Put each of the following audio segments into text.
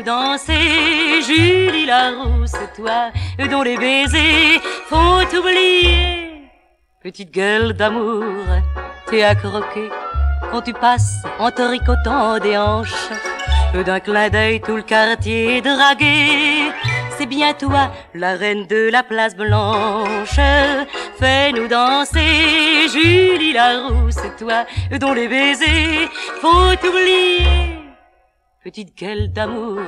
danser, Julie Larousse, toi dont les baisers font oublier. Petite gueule d'amour, t'es à croquer quand tu passes en te ricotant des hanches. D'un clin d'œil tout le quartier est dragué. C'est bien toi, la reine de la place Blanche. Fais-nous danser, Julie Larousse, toi dont les baisers font oublier. Petite gueule d'amour,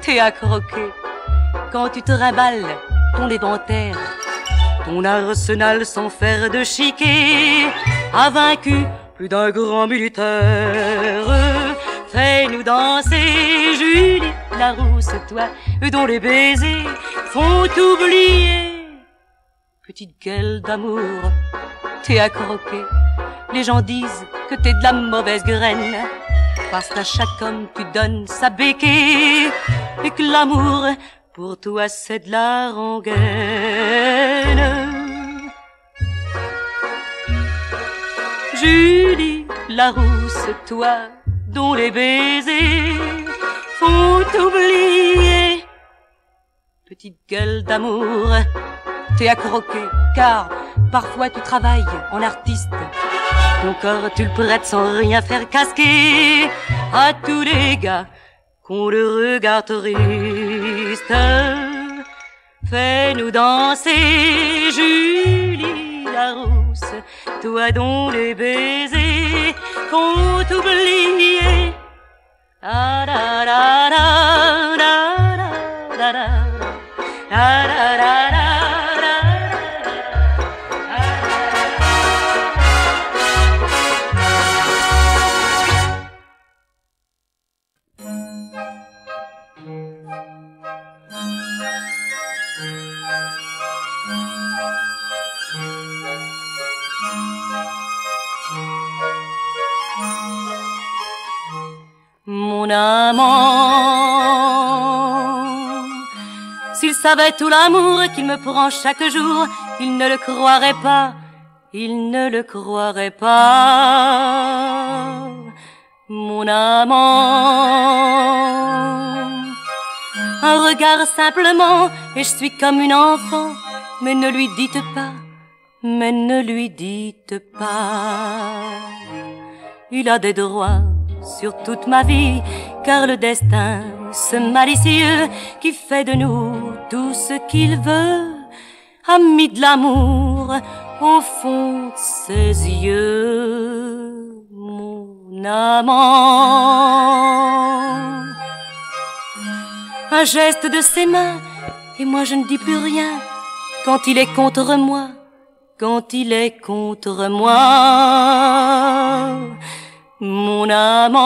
t'es à croquer quand tu te rimbales ton éventaire. Ton arsenal sans faire de chiquet a vaincu plus d'un grand militaire. Fais-nous danser, Julie Larousse, toi dont les baisers font oublier. Petite gueule d'amour, t'es à croquer. Les gens disent que t'es de la mauvaise graine, parce qu'à chaque homme tu donnes sa béquille, et que l'amour pour toi c'est de la rengaine. Julie Larousse, toi dont les baisers font oublier. Petite gueule d'amour, t'es à croquer, car parfois tu travailles en artiste. Ton corps tu le prêtes sans rien faire casquer à tous les gars qu'on le regarde triste. Fais-nous danser, Julie Larousse, toi dont les baisers font oublier. Ah, da, da, da, da, da, da, da, da, da, da, da. Mon amant, s'il savait tout l'amour qu'il me prend chaque jour, il ne le croirait pas, il ne le croirait pas. Mon amant, un regard simplement et je suis comme une enfant. Mais ne lui dites pas, mais ne lui dites pas. Il a des droits sur toute ma vie, car le destin, ce malicieux qui fait de nous tout ce qu'il veut, a mis de l'amour au fond de ses yeux. Mon amant, un geste de ses mains et moi je ne dis plus rien. Quand il est contre moi, quand il est contre moi, mon amant.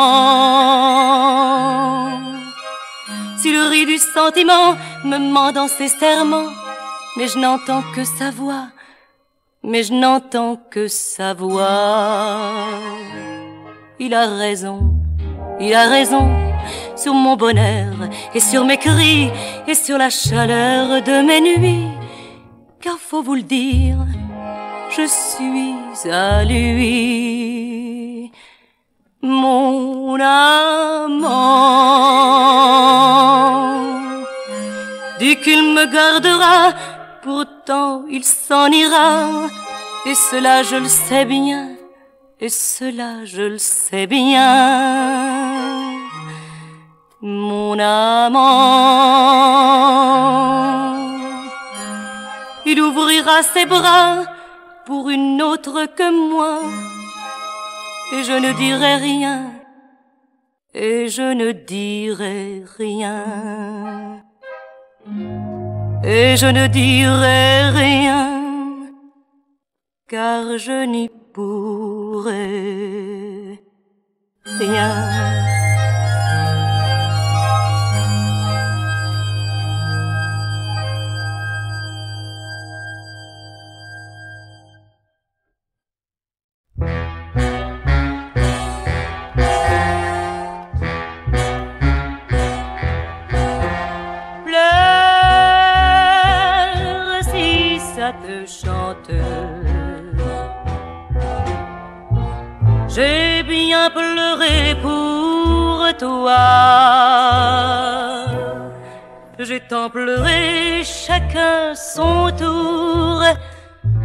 S'il rit du sentiment, me ment dans ses serments, mais je n'entends que sa voix, mais je n'entends que sa voix. Il a raison, sur mon bonheur et sur mes cris et sur la chaleur de mes nuits. Car faut vous le dire, je suis à lui. Mon amant dit qu'il me gardera, pourtant il s'en ira. Et cela je le sais bien, et cela je le sais bien. Mon amant, il ouvrira ses bras pour une autre que moi. Et je ne dirai rien, et je ne dirai rien, et je ne dirai rien, car je n'y pourrai rien. Te chante, j'ai bien pleuré pour toi. j'ai tant pleuré, chacun son tour.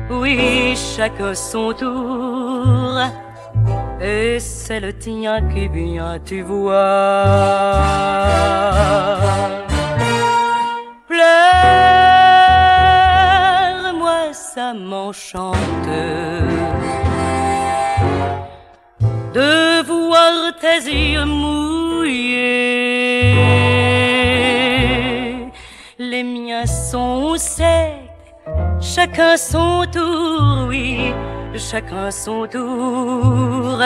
Oui, chacun son tour. Et c'est le tien qui vient, tu vois. Pleure-moi, ça m'enchante de voir tes yeux mouillés. Les miens sont secs, chacun son tour, oui, chacun son tour,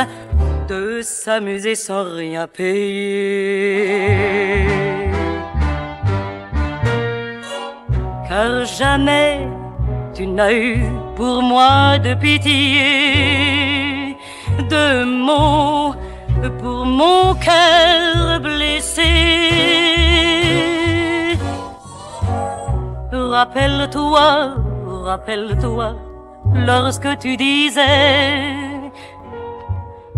de s'amuser sans rien payer. Car jamais tu n'as eu pour moi de pitié, de mots pour mon cœur blessé. Rappelle-toi, rappelle-toi, lorsque tu disais: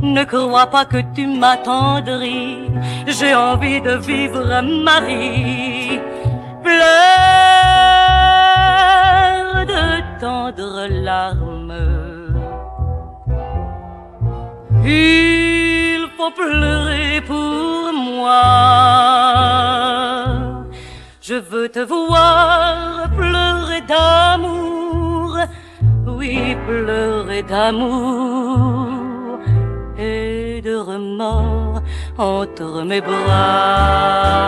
ne crois pas que tu m'attendris, j'ai envie de vivre ma vie. Pleure de tendres larmes. Il faut pleurer pour moi. Je veux te voir pleurer d'amour, oui, pleurer d'amour et de remords entre mes bras.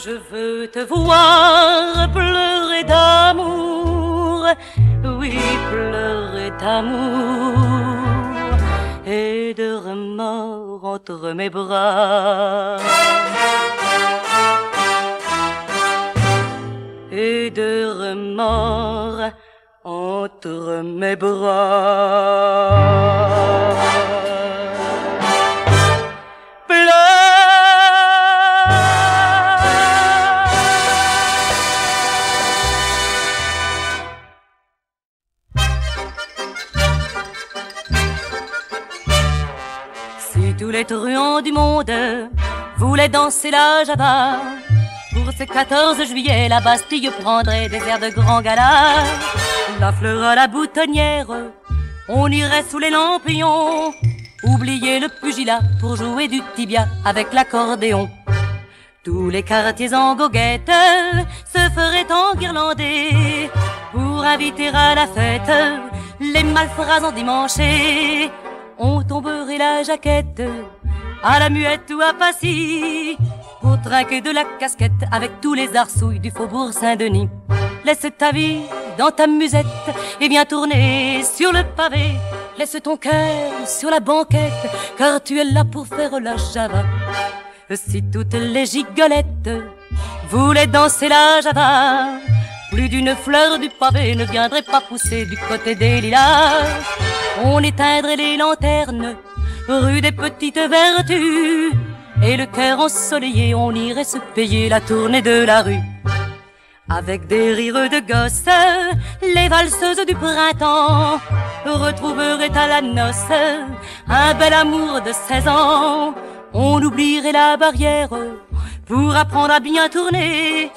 Je veux te voir pleurer d'amour, oui, pleurer d'amour et de remords entre mes bras. Et de remords entre mes bras. Tous les truands du monde voulaient danser la java. Pour ce 14 juillet, la Bastille prendrait des airs de grand gala. La fleur à la boutonnière, on irait sous les lampions, oublier le pugilat pour jouer du tibia avec l'accordéon. Tous les quartiers en goguette se feraient enguirlander pour inviter à la fête les malfrats endimanchés. On tomberait la jaquette à la muette ou à Passy pour trinquer de la casquette avec tous les arsouilles du faubourg Saint-Denis. Laisse ta vie dans ta musette et viens tourner sur le pavé. Laisse ton cœur sur la banquette car tu es là pour faire la java. Si toutes les gigolettes voulaient danser la java, plus d'une fleur du pavé ne viendrait pas pousser du côté des lilas. On éteindrait les lanternes rue des Petites Vertus et le cœur ensoleillé, on irait se payer la tournée de la rue. Avec des rires de gosses, les valseuses du printemps retrouveraient à la noce un bel amour de 16 ans. On oublierait la barrière pour apprendre à bien tourner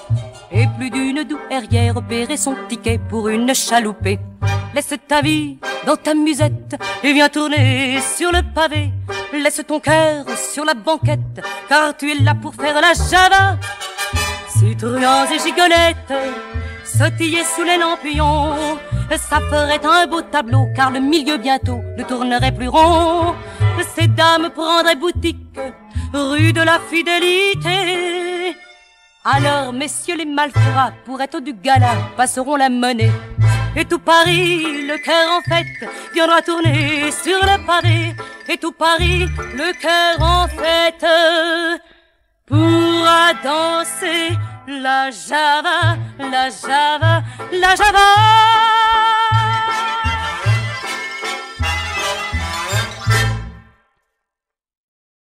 et plus d'une douairière paierait son ticket pour une chaloupée. Laisse ta vie dans ta musette et viens tourner sur le pavé. Laisse ton cœur sur la banquette car tu es là pour faire la java. Si truands et gigolettes sautillaient sous les lampions, ça ferait un beau tableau car le milieu bientôt ne tournerait plus rond. Ces dames prendraient boutique rue de la Fidélité. Alors messieurs les malfrats pour être du gala passeront la monnaie. Et tout Paris, le cœur en fête, viendra tourner sur le pavé. Et tout Paris, le cœur en fête, pourra danser la java, la java, la java.